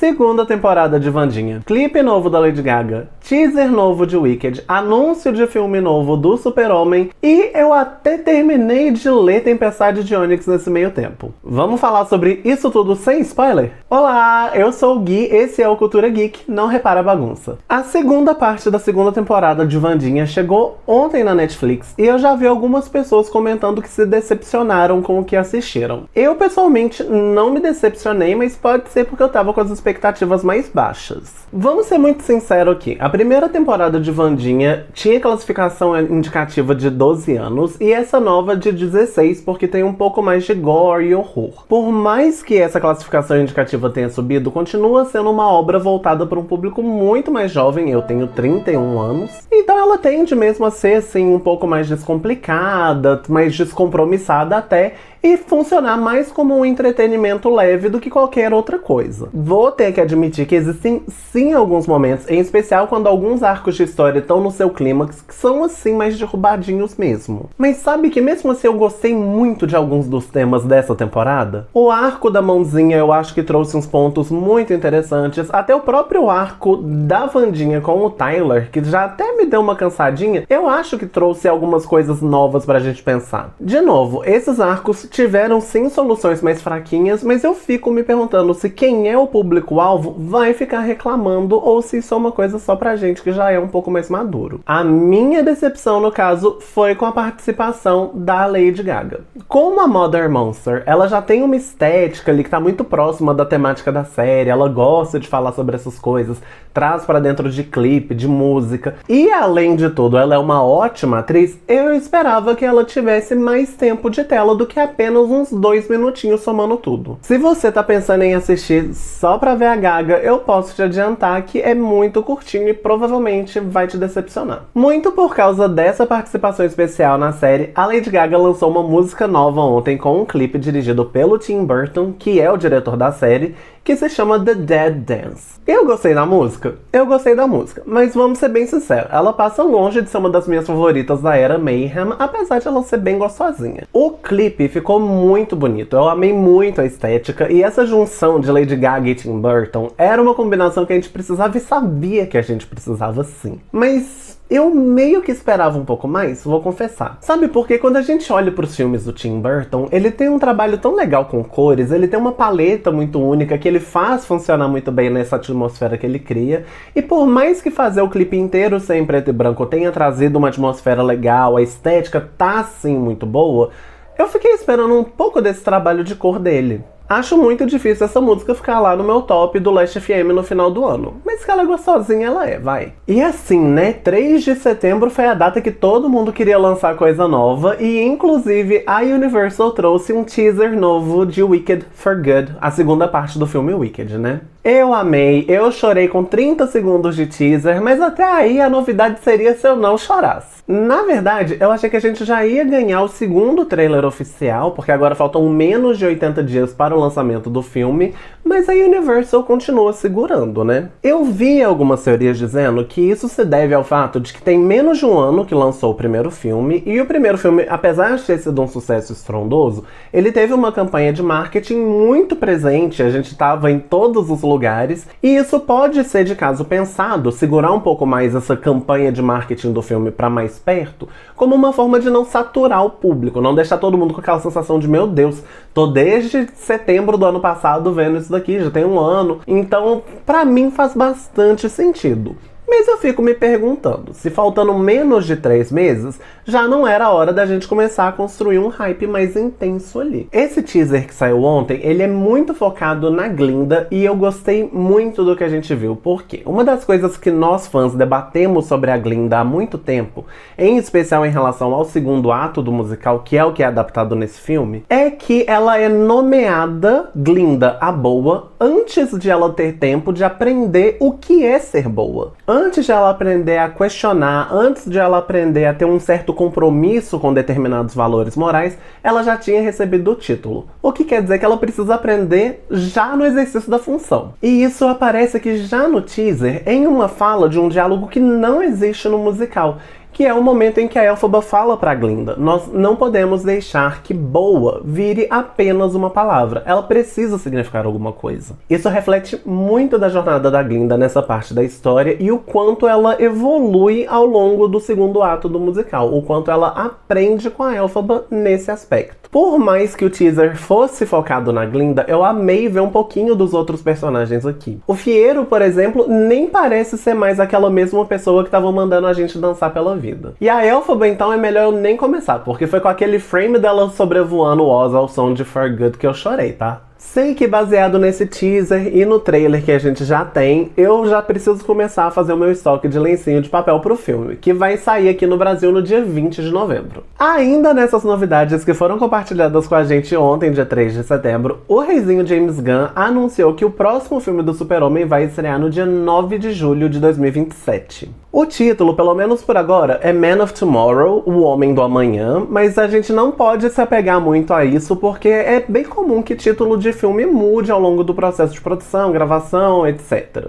segunda temporada de Wandinha, clipe novo da Lady Gaga, teaser novo de Wicked, anúncio de filme novo do Super-Homem e eu até terminei de ler Tempestade de Ônix nesse meio tempo. Vamos falar sobre isso tudo sem spoiler? Olá, eu sou o Gui, esse é o Cultura Geek, não repara a bagunça. A segunda parte da segunda temporada de Wandinha chegou ontem na Netflix e eu já vi algumas pessoas comentando que se decepcionaram com o que assistiram. Eu pessoalmente não me decepcionei, mas pode ser porque eu tava com as expectativas mais baixas. Vamos ser muito sinceros aqui, a primeira temporada de Wandinha tinha classificação indicativa de 12 anos e essa nova de 16 porque tem um pouco mais de gore e horror. Por mais que essa classificação indicativa tenha subido, continua sendo uma obra voltada para um público muito mais jovem, eu tenho 31 anos, então ela tende mesmo a ser assim um pouco mais descomplicada, mais descompromissada até, e funcionar mais como um entretenimento leve do que qualquer outra coisa. Vou ter que admitir que existem sim alguns momentos, em especial quando alguns arcos de história estão no seu clímax, que são assim mais derrubadinhos mesmo. Mas sabe que mesmo assim eu gostei muito de alguns dos temas dessa temporada? O arco da mãozinha eu acho que trouxe uns pontos muito interessantes, até o próprio arco da Wandinha com o Tyler, que já até me deu uma cansadinha, eu acho que trouxe algumas coisas novas pra gente pensar. De novo, esses arcos tiveram sim soluções mais fraquinhas, mas eu fico me perguntando se quem é o público-alvo vai ficar reclamando ou se isso é uma coisa só pra gente que já é um pouco mais maduro. A minha decepção, no caso, foi com a participação da Lady Gaga. Como a Mother Monster, ela já tem uma estética ali que tá muito próxima da temática da série, ela gosta de falar sobre essas coisas, traz pra dentro de clipe, de música, e além de tudo, ela é uma ótima atriz, eu esperava que ela tivesse mais tempo de tela do que apenas uns 2 minutinhos somando tudo. Se você tá pensando em assistir só pra ver a Gaga, eu posso te adiantar que é muito curtinho e provavelmente vai te decepcionar. Muito por causa dessa participação especial na série, a Lady Gaga lançou uma música nova ontem com um clipe dirigido pelo Tim Burton, que é o diretor da série, que se chama The Dead Dance. Eu gostei da música? Eu gostei da música, mas vamos ser bem sinceros, ela passa longe de ser uma das minhas favoritas da era Mayhem, apesar de ela ser bem gostosinha. O clipe ficou muito bonito, eu amei muito a estética, e essa junção de Lady Gaga e Tim Burton era uma combinação que a gente precisava e sabia que a gente precisava sim. Mas eu meio que esperava um pouco mais, vou confessar. Sabe por quê? Quando a gente olha pros filmes do Tim Burton, ele tem um trabalho tão legal com cores, ele tem uma paleta muito única que ele faz funcionar muito bem nessa atmosfera que ele cria. E por mais que fazer o clipe inteiro ser em preto e branco tenha trazido uma atmosfera legal, a estética tá sim muito boa, eu fiquei esperando um pouco desse trabalho de cor dele. Acho muito difícil essa música ficar lá no meu top do Last FM no final do ano. Mas que ela é gostosinha, ela é, vai. E assim, né, 3 de setembro foi a data que todo mundo queria lançar coisa nova. E inclusive a Universal trouxe um teaser novo de Wicked for Good, a segunda parte do filme Wicked, né? Eu amei, eu chorei com 30 segundos de teaser, mas até aí a novidade seria se eu não chorasse. Na verdade, eu achei que a gente já ia ganhar o segundo trailer oficial, porque agora faltam menos de 80 dias para o lançamento do filme, mas a Universal continua segurando, né? Eu vi algumas teorias dizendo que isso se deve ao fato de que tem menos de um ano que lançou o primeiro filme, e o primeiro filme, apesar de ter sido um sucesso estrondoso, ele teve uma campanha de marketing muito presente, a gente estava em todos os lugares, e isso pode ser de caso pensado, segurar um pouco mais essa campanha de marketing do filme para mais perto, como uma forma de não saturar o público, não deixar todo mundo com aquela sensação de meu Deus, tô desde setembro do ano passado vendo isso daqui, já tem um ano, então pra mim faz bastante sentido. Mas eu fico me perguntando, se faltando menos de 3 meses, já não era a hora da gente começar a construir um hype mais intenso ali. Esse teaser que saiu ontem, ele é muito focado na Glinda e eu gostei muito do que a gente viu. Por quê? Uma das coisas que nós fãs debatemos sobre a Glinda há muito tempo, em especial em relação ao segundo ato do musical, que é o que é adaptado nesse filme, é que ela é nomeada Glinda a Boa antes de ela ter tempo de aprender o que é ser boa. Antes de ela aprender a questionar, antes de ela aprender a ter um certo compromisso com determinados valores morais, ela já tinha recebido o título. O que quer dizer que ela precisa aprender já no exercício da função. E isso aparece aqui já no teaser, em uma fala de um diálogo que não existe no musical, que é o momento em que a Elphaba fala pra Glinda: nós não podemos deixar que boa vire apenas uma palavra, ela precisa significar alguma coisa. Isso reflete muito da jornada da Glinda nessa parte da história e o quanto ela evolui ao longo do segundo ato do musical, o quanto ela aprende com a Elphaba nesse aspecto. Por mais que o teaser fosse focado na Glinda, eu amei ver um pouquinho dos outros personagens aqui. O Fiyero, por exemplo, nem parece ser mais aquela mesma pessoa que tava mandando a gente dançar pela vida. E a Elphaba, então, é melhor eu nem começar, porque foi com aquele frame dela sobrevoando o Oz ao som de For Good que eu chorei, tá? Sei que baseado nesse teaser e no trailer que a gente já tem, eu já preciso começar a fazer o meu estoque de lencinho de papel pro filme, que vai sair aqui no Brasil no dia 20 de novembro. Ainda nessas novidades que foram compartilhadas com a gente ontem, dia 3 de setembro, o reizinho James Gunn anunciou que o próximo filme do Super-Homem vai estrear no dia 9 de julho de 2027. O título, pelo menos por agora, é Man of Tomorrow, o Homem do Amanhã, mas a gente não pode se apegar muito a isso porque é bem comum que título de filme mude ao longo do processo de produção, gravação, etc.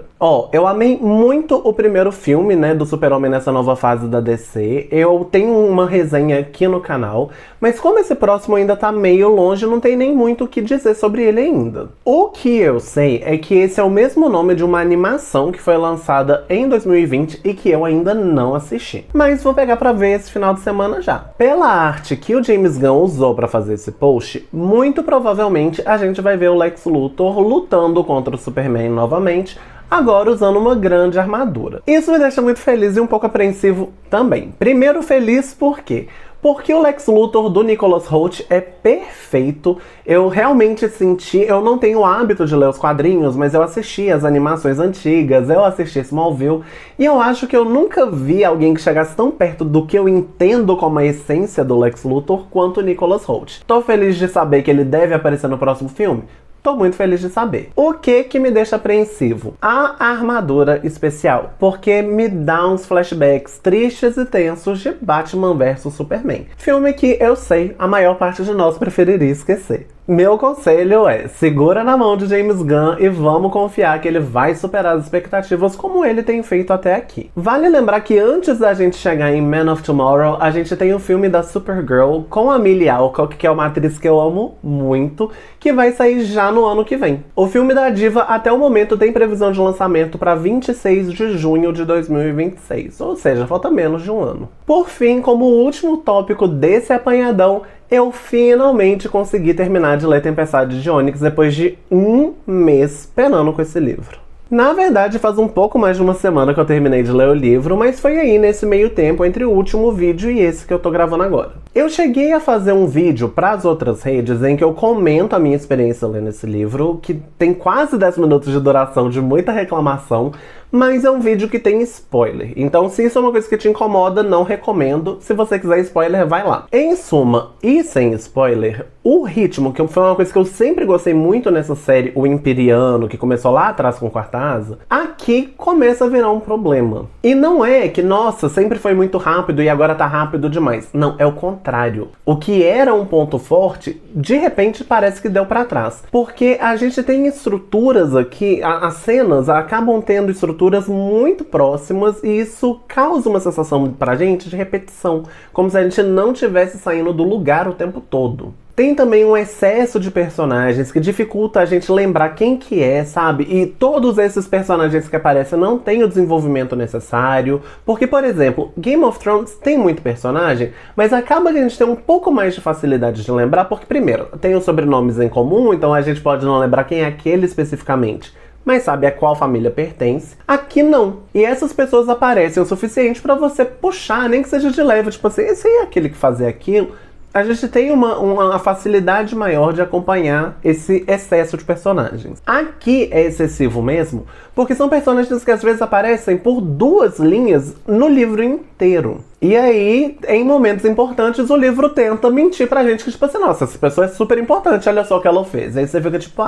Eu amei muito o primeiro filme, né, do Super-Homem nessa nova fase da DC. Eu tenho uma resenha aqui no canal, mas como esse próximo ainda tá meio longe, não tem nem muito o que dizer sobre ele ainda. O que eu sei é que esse é o mesmo nome de uma animação que foi lançada em 2020 e que eu ainda não assisti. Mas vou pegar pra ver esse final de semana já. Pela arte que o James Gunn usou pra fazer esse post, muito provavelmente a gente vai ver o Lex Luthor lutando contra o Superman novamente, agora usando uma grande armadura. Isso me deixa muito feliz e um pouco apreensivo também. Primeiro feliz por quê? Porque o Lex Luthor do Nicholas Hoult é perfeito. Eu realmente senti... Eu não tenho o hábito de ler os quadrinhos, mas eu assisti as animações antigas, eu assisti Smallville, e eu acho que eu nunca vi alguém que chegasse tão perto do que eu entendo como a essência do Lex Luthor quanto o Nicholas Hoult. Tô feliz de saber que ele deve aparecer no próximo filme. Tô muito feliz de saber. O que me deixa apreensivo? A armadura especial, porque me dá uns flashbacks tristes e tensos de Batman vs Superman. Filme que eu sei, a maior parte de nós preferiria esquecer. Meu conselho é, segura na mão de James Gunn e vamos confiar que ele vai superar as expectativas como ele tem feito até aqui. Vale lembrar que antes da gente chegar em Man of Tomorrow, a gente tem o filme da Supergirl com a Millie Alcock, que é uma atriz que eu amo muito, que vai sair já no ano que vem. O filme da diva até o momento tem previsão de lançamento para 26 de junho de 2026, ou seja, falta menos de um ano. Por fim, como último tópico desse apanhadão, eu finalmente consegui terminar de ler Tempestade de Ônix depois de um mês penando com esse livro. Na verdade, faz um pouco mais de uma semana que eu terminei de ler o livro, mas foi aí nesse meio tempo entre o último vídeo e esse que eu tô gravando agora. Eu cheguei a fazer um vídeo para as outras redes em que eu comento a minha experiência lendo esse livro, que tem quase 10 minutos de duração de muita reclamação, mas é um vídeo que tem spoiler. Então, se isso é uma coisa que te incomoda, não recomendo. Se você quiser spoiler, vai lá. Em suma, e sem spoiler, o ritmo, que foi uma coisa que eu sempre gostei muito nessa série, o Imperiano, que começou lá atrás com Quarta Asa, aqui começa a virar um problema. E não é que, nossa, sempre foi muito rápido e agora tá rápido demais. Não, é o contrário. O que era um ponto forte, de repente parece que deu pra trás. Porque a gente tem estruturas aqui, as cenas acabam tendo estruturas muito próximas e isso causa uma sensação pra gente de repetição, como se a gente não estivesse saindo do lugar o tempo todo. Tem também um excesso de personagens que dificulta a gente lembrar quem que é, sabe? E todos esses personagens que aparecem não têm o desenvolvimento necessário. Porque, por exemplo, Game of Thrones tem muito personagem, mas acaba que a gente tem um pouco mais de facilidade de lembrar, porque, primeiro, tem os sobrenomes em comum, então a gente pode não lembrar quem é aquele especificamente, mas sabe a qual família pertence. Aqui não. E essas pessoas aparecem o suficiente pra você puxar, nem que seja de leve, tipo assim, esse é aquele que fazia aquilo. A gente tem uma facilidade maior de acompanhar esse excesso de personagens. Aqui é excessivo mesmo, porque são personagens que às vezes aparecem por 2 linhas no livro inteiro. E aí, em momentos importantes, o livro tenta mentir pra gente que, tipo assim, nossa, essa pessoa é super importante, olha só o que ela fez. Aí você fica tipo,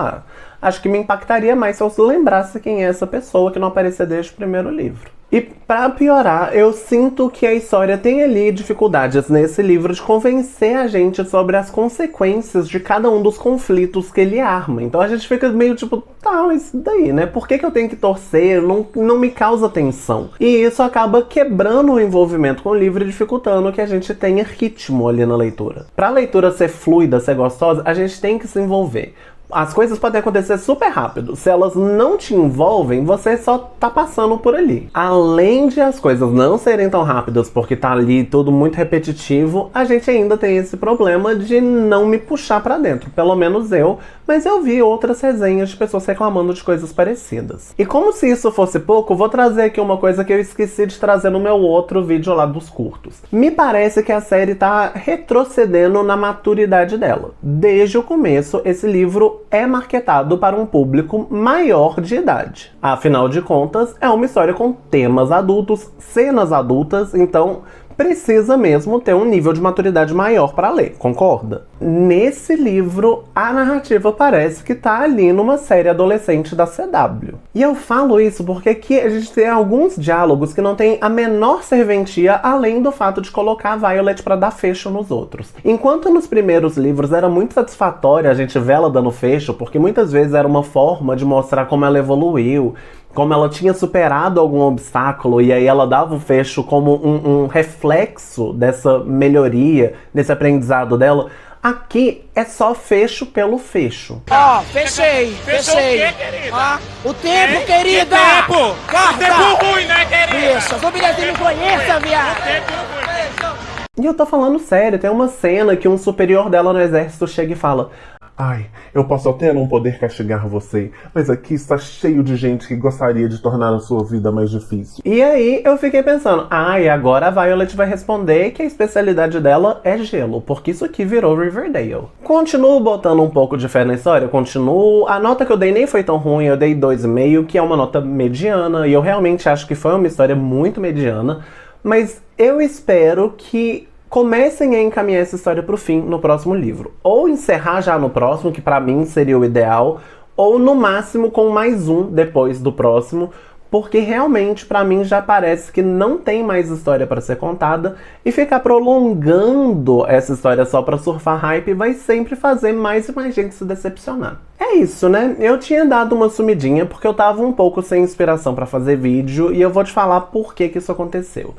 acho que me impactaria mais se eu lembrasse quem é essa pessoa que não aparecia desde o primeiro livro. E pra piorar, eu sinto que a história tem ali dificuldades nesse livro de convencer a gente sobre as consequências de cada um dos conflitos que ele arma. Então a gente fica meio tipo, tá, mas daí, né? Por que eu tenho que torcer? Não me causa tensão. E isso acaba quebrando o envolvimento com o livro e dificultando que a gente tenha ritmo ali na leitura. Pra leitura ser fluida, ser gostosa, a gente tem que se envolver. As coisas podem acontecer super rápido. Se elas não te envolvem, você só tá passando por ali. Além de as coisas não serem tão rápidas porque tá ali tudo muito repetitivo, a gente ainda tem esse problema de não me puxar pra dentro. Pelo menos eu. Mas eu vi outras resenhas de pessoas reclamando de coisas parecidas. E como se isso fosse pouco, vou trazer aqui uma coisa que eu esqueci de trazer no meu outro vídeo lá dos curtos. Me parece que a série tá retrocedendo na maturidade dela. Desde o começo, esse livro é marketado para um público maior de idade. Afinal de contas, é uma história com temas adultos, cenas adultas, então precisa mesmo ter um nível de maturidade maior para ler, concorda? Nesse livro, a narrativa parece que tá ali numa série adolescente da CW. E eu falo isso porque aqui a gente tem alguns diálogos que não tem a menor serventia, além do fato de colocar a Violet pra dar fecho nos outros. Enquanto nos primeiros livros era muito satisfatório a gente ver ela dando fecho, porque muitas vezes era uma forma de mostrar como ela evoluiu, como ela tinha superado algum obstáculo, e aí ela dava o fecho como um reflexo dessa melhoria, desse aprendizado dela. Aqui é só fecho pelo fecho. Ó, fechei. Fechou o quê, querida? O tempo, querida! O tempo! Carta! O tempo ruim, né, querida? Isso, as humilhações me conheça, viado! O tempo ruim. E eu tô falando sério, tem uma cena que um superior dela no exército chega e fala: ai, eu posso até não poder castigar você, mas aqui está cheio de gente que gostaria de tornar a sua vida mais difícil. E aí eu fiquei pensando, e agora a Violet vai responder que a especialidade dela é gelo, porque isso aqui virou Riverdale. Continuo botando um pouco de fé na história, continuo. A nota que eu dei nem foi tão ruim, eu dei 2,5, que é uma nota mediana, e eu realmente acho que foi uma história muito mediana, mas eu espero que comecem a encaminhar essa história pro fim no próximo livro. Ou encerrar já no próximo, que pra mim seria o ideal, ou no máximo com mais um depois do próximo, porque realmente pra mim já parece que não tem mais história pra ser contada, e ficar prolongando essa história só pra surfar hype vai sempre fazer mais e mais gente se decepcionar. É isso, né? Eu tinha dado uma sumidinha porque eu tava um pouco sem inspiração pra fazer vídeo, e eu vou te falar por que isso aconteceu.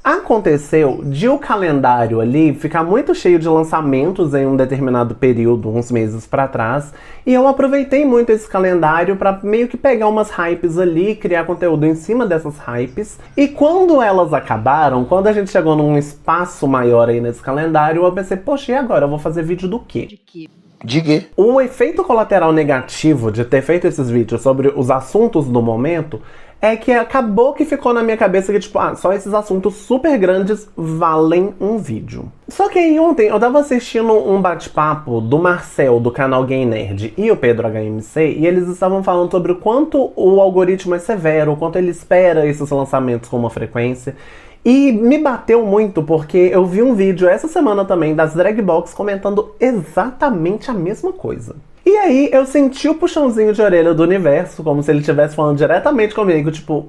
Aconteceu de o calendário ali ficar muito cheio de lançamentos em um determinado período, uns meses pra trás, e eu aproveitei muito esse calendário pra meio que pegar umas hypes ali, criar conteúdo em cima dessas hypes, e quando elas acabaram, quando a gente chegou num espaço maior aí nesse calendário, eu pensei, poxa, e agora? Eu vou fazer vídeo do quê? De quê? O efeito colateral negativo de ter feito esses vídeos sobre os assuntos do momento é que acabou que ficou na minha cabeça que, tipo, só esses assuntos super grandes valem um vídeo. Só que aí ontem eu tava assistindo um bate-papo do Marcel, do canal Gay Nerd, e o Pedro HMC, e eles estavam falando sobre o quanto o algoritmo é severo, o quanto ele espera esses lançamentos com uma frequência. E me bateu muito porque eu vi um vídeo essa semana também das drag box comentando exatamente a mesma coisa. E aí eu senti o puxãozinho de orelha do universo, como se ele estivesse falando diretamente comigo, tipo,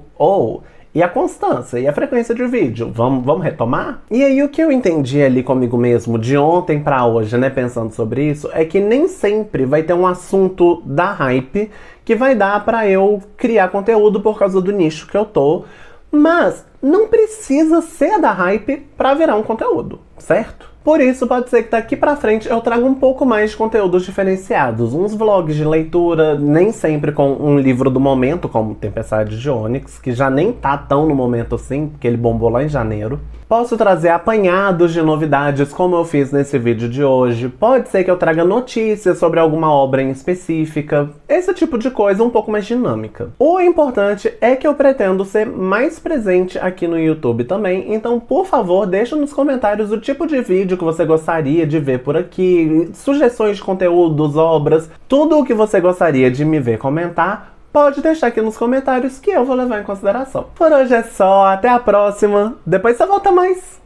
e a constância, e a frequência de vídeo, vamos retomar? E aí o que eu entendi ali comigo mesmo, de ontem pra hoje, né, pensando sobre isso, é que nem sempre vai ter um assunto da hype que vai dar pra eu criar conteúdo por causa do nicho que eu tô, mas não precisa ser da hype pra virar um conteúdo, certo? Por isso, pode ser que daqui pra frente eu traga um pouco mais de conteúdos diferenciados. Uns vlogs de leitura, nem sempre com um livro do momento, como Tempestade de Ônix, que já nem tá tão no momento assim, porque ele bombou lá em janeiro. Posso trazer apanhados de novidades, como eu fiz nesse vídeo de hoje. Pode ser que eu traga notícias sobre alguma obra em específica. Esse tipo de coisa um pouco mais dinâmica. O importante é que eu pretendo ser mais presente aqui no YouTube também. Então, por favor, deixa nos comentários o tipo de vídeo que você gostaria de ver por aqui. Sugestões de conteúdos, obras, tudo o que você gostaria de me ver comentar. Pode deixar aqui nos comentários que eu vou levar em consideração. Por hoje é só, até a próxima. Depois você volta mais.